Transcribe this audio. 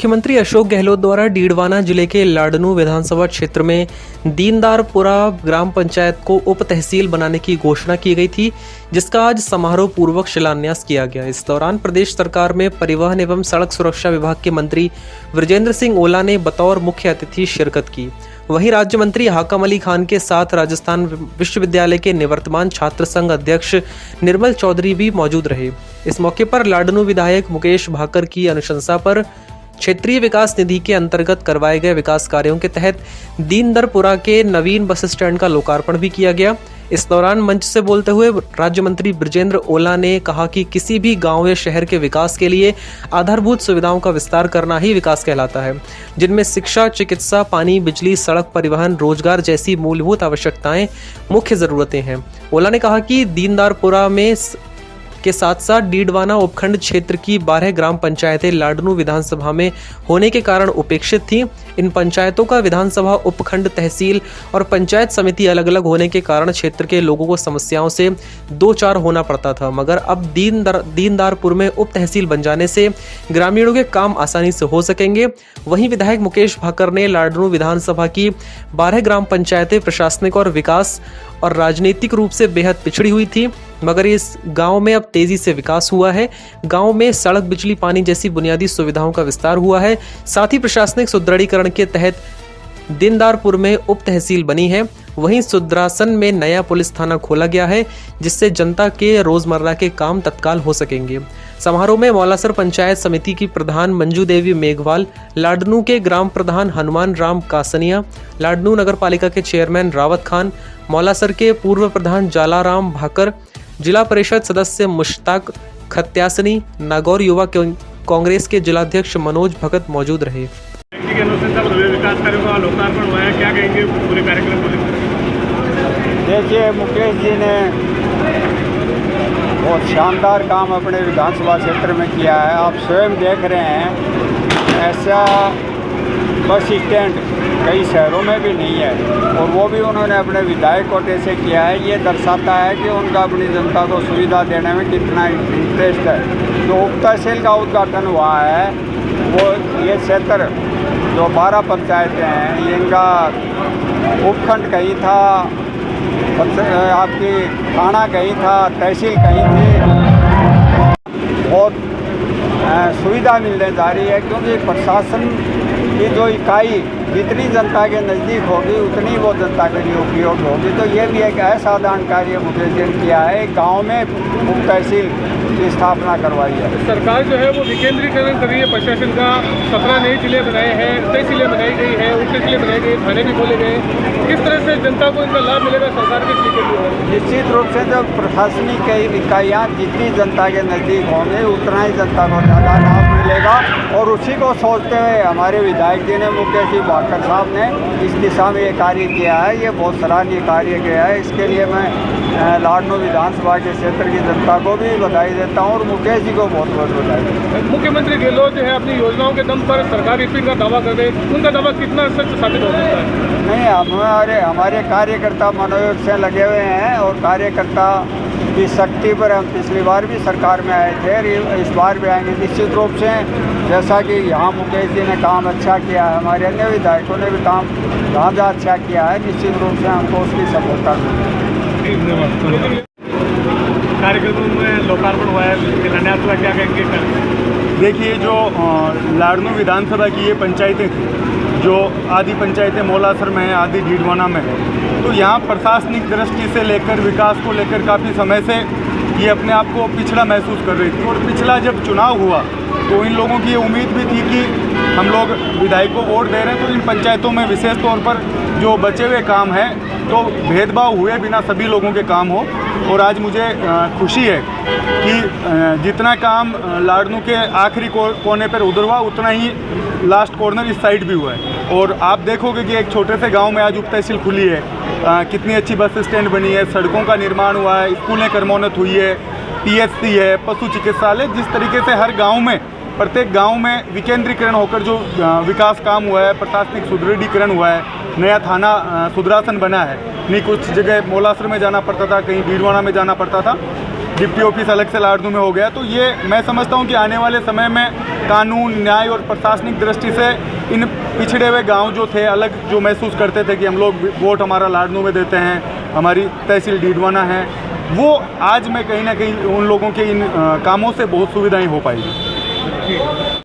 मुख्यमंत्री अशोक गहलोत द्वारा डीडवाना जिले के लाडनू विधानसभा क्षेत्र में दीनदारपुरा ग्राम पंचायत को उप तहसील बनाने की घोषणा की गई थी, जिसका आज समारोह पूर्वक शिलान्यास किया गया। इस दौरान प्रदेश सरकार में परिवहन एवं सड़क सुरक्षा विभाग के मंत्री वृजेंद्र सिंह ओला ने बतौर मुख्य अतिथि शिरकत की। वहीं राज्य मंत्री हाकम अली खान के साथ राजस्थान विश्वविद्यालय के निवर्तमान छात्र संघ अध्यक्ष निर्मल चौधरी भी मौजूद रहे। इस मौके पर लाडनू विधायक मुकेश भाकर की अनुशंसा पर क्षेत्रीय विकास निधि के अंतर्गत करवाए गए विकास कार्यों के तहत दीनदारपुरा के नवीन बस स्टैंड का लोकार्पण भी किया गया। इस दौरान मंच से बोलते हुए राज्य मंत्री बृजेंद्र ओला ने कहा कि किसी भी गांव या शहर के विकास के लिए आधारभूत सुविधाओं का विस्तार करना ही विकास कहलाता है, जिनमें शिक्षा, चिकित्सा, पानी, बिजली, सड़क, परिवहन, रोजगार जैसी मूलभूत आवश्यकताएं मुख्य जरूरतें हैं। ओला ने कहा कि दीनदारपुरा में के साथ साथ डीडवाना उपखंड क्षेत्र की 12 ग्राम पंचायतें लाडनू विधानसभा में होने के कारण उपेक्षित थीं। इन पंचायतों का विधानसभा, उपखंड, तहसील और पंचायत समिति अलग अलग होने के कारण क्षेत्र के लोगों को समस्याओं से दो चार होना पड़ता था, मगर अब दीनदारपुर में उप तहसील बन जाने से ग्रामीणों के काम आसानी से हो सकेंगे। वहीं विधायक मुकेश भाकर ने लाडनू विधानसभा की 12 ग्राम पंचायतें प्रशासनिक और विकास और राजनीतिक रूप से बेहद पिछड़ी हुई थी, मगर इस गांव में अब तेजी से विकास हुआ है। गांव में सड़क, बिजली, पानी जैसी बुनियादी सुविधाओं का विस्तार हुआ है। साथ ही प्रशासनिक सुदृढ़ीकरण के तहत दीनदारपुर में उप तहसील बनी है। वहीं सुद्रासन में नया पुलिस थाना खोला गया है, जिससे जनता के रोजमर्रा के काम तत्काल हो सकेंगे। समारोह में मौलासर पंचायत समिति की प्रधान मंजू देवी मेघवाल, लाडनू के ग्राम प्रधान हनुमान राम कासनिया, लाडनू नगर पालिका के चेयरमैन रावत खान, मौलासर के पूर्व प्रधान जालाराम भाकर, जिला परिषद सदस्य मुश्ताक खत्यासनी, नागौर युवा कांग्रेस के जिलाध्यक्ष मनोज भगत मौजूद रहे। विकास कार्यों का लोकार्पण हुआ है, क्या कहेंगे पूरे कार्यक्रम को लेकर? देखिए, मुकेश जी ने बहुत शानदार काम अपने विधानसभा क्षेत्र में किया है। आप स्वयं देख रहे हैं, ऐसा बस स्टैंड कई शहरों में भी नहीं है, और वो भी उन्होंने अपने विधायक कोटे से किया है। ये दर्शाता है कि उनका अपनी जनता को सुविधा देने में कितना इंटरेस्ट है। जो उप तहसील का उद्घाटन हुआ है, वो ये क्षेत्र जो 12 पंचायतें हैं, इनका उपखंड कहीं था, आपकी थाना कहीं था, तहसील कहीं थी। बहुत सुविधा मिलने जा रही है, क्योंकि प्रशासन की जो इकाई जितनी जनता के नज़दीक होगी उतनी वो जनता के लिए उपयोगी होगी। तो ये भी एक असाधारण कार्य मुकेश जी ने किया है। गाँव में उप तहसील की स्थापना करवाई है। सरकार जो है वो विकेंद्रीकरण कर रही है प्रशासन का। 17 नए जिले बनाए हैं, तहसीलें बनाई गई है, उप तहसीलें बनाई गई, थाने भी खोले गए। किस तरह से जनता को इनका लाभ मिलेगा सरकार के लिए? निश्चित रूप से जब प्रशासनिक इकाइयाँ जितनी जनता के नज़दीक होंगे उतना ही जनता को ज़्यादा लाभ मिलेगा, और उसी को सोचते हुए हमारे विधायक जी ने, मुकेश जी भाकर साहब ने इस दिशा में ये कार्य किया है। ये बहुत सराहनीय कार्य किया है। इसके लिए मैं लाडनू विधानसभा के क्षेत्र की जनता को भी बधाई देता हूँ, और मुकेश जी को बहुत बहुत बधाई देता हूँ। मुख्यमंत्री गहलोत जो है अपनी योजनाओं के दम पर सरकारी स्पीड का दावा कर रहे, उनका दावा कितना सच साबित हो सकता है? नहीं, हमारे कार्यकर्ता मनोयोग से लगे हुए हैं, और कार्यकर्ता की शक्ति पर हम पिछली बार भी सरकार में आए थे, इस बार भी आएंगे निश्चित रूप से। जैसा कि यहाँ मुकेश जी ने काम अच्छा किया है, हमारे अन्य विधायकों ने भी काम ज़्यादा अच्छा किया है, निश्चित रूप से हमको उसकी सफलता मिलेगी। कार्यक्रम में लोकार्पण हुआ है, शिलान्यास हुआ, क्या कहेंगे? देखिए, जो लाडनू विधानसभा की ये पंचायतें थी, जो आधी पंचायतें मौलासर में हैं, आधी डीडवाना में है, तो यहाँ प्रशासनिक दृष्टि से लेकर विकास को लेकर काफ़ी समय से ये अपने आप को पिछड़ा महसूस कर रही थी। और पिछला जब चुनाव हुआ तो इन लोगों की ये उम्मीद भी थी कि हम लोग विधायक को वोट दे रहे हैं तो इन पंचायतों में विशेष तौर पर जो बचे हुए काम हैं, तो भेदभाव हुए बिना सभी लोगों के काम हो। और आज मुझे खुशी है कि जितना काम लाडनू के आखिरी कोने पर उधर हुआ, उतना ही लास्ट कॉर्नर इस साइड भी हुआ है। और आप देखोगे कि एक छोटे से गांव में आज उप तहसील खुली है, कितनी अच्छी बस स्टैंड बनी है, सड़कों का निर्माण हुआ है, स्कूलें क्रमोन्नत हुई है, पीएचसी है, पशु चिकित्सालय। जिस तरीके से हर गाँव में, प्रत्येक गांव में विकेंद्रीकरण होकर जो विकास काम हुआ है, प्रशासनिक सुदृढ़ीकरण हुआ है, नया थाना सुद्रासन बना है। नहीं, कुछ जगह मौलासर में जाना पड़ता था, कहीं डीडवाना में जाना पड़ता था, डिप्टी ऑफिस अलग से लाड़नू में हो गया। तो ये मैं समझता हूँ कि आने वाले समय में कानून, न्याय और प्रशासनिक दृष्टि से इन पिछड़े हुए गांव जो थे, अलग जो महसूस करते थे कि हम लोग वोट हमारा लाड़नू में देते हैं, हमारी तहसील डीडवाना है, वो आज में कहीं ना कहीं उन लोगों के इन कामों से बहुत सुविधाएं हो पाएगी।